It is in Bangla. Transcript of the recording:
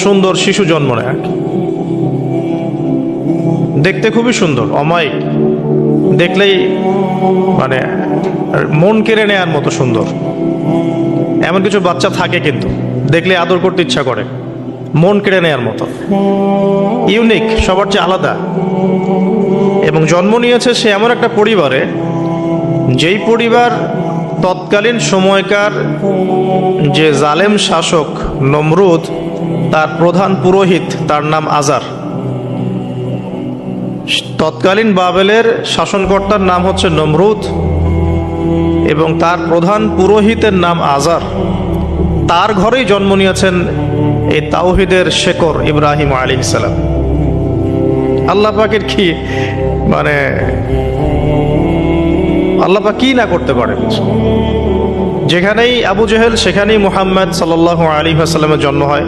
সুন্দর শিশু জন্ম নেয় আর কি। দেখতে খুবই সুন্দর, অমায়িক, দেখলেই মানে মন কেড়ে নেয়ার মতো সুন্দর। এমন কিছু বাচ্চা থাকে কিন্তু দেখলে আদর করতে ইচ্ছা করে, মন কেড়ে নেয়ার মতো, ইউনিক, সবার চেয়ে আলাদা। এবং জন্ম নিয়েছে সে এমন একটা পরিবারে, যেই পরিবার তৎকালীন সময়কার যে জালেম শাসক নমরুদ, তার প্রধান পুরোহিত, তার নাম আজার। তৎকালীন বাবেলের শাসনকর্তার নাম হচ্ছে নমরুদ এবং তার প্রধান পুরোহিতের নাম আজার। তার ঘরেই জন্ম নিয়েছেন এই তাওহীদের শেকর ইব্রাহিম আলাইহিস সালাম। আল্লাহ পাকের কি মানে আল্লাহ পাক কি না করতে পারেন। যেখানেই আবু জেহেল সেখানেই মুহাম্মদ সাল্লাল্লাহু আলাইহি ওয়াসাল্লামের জন্ম হয়।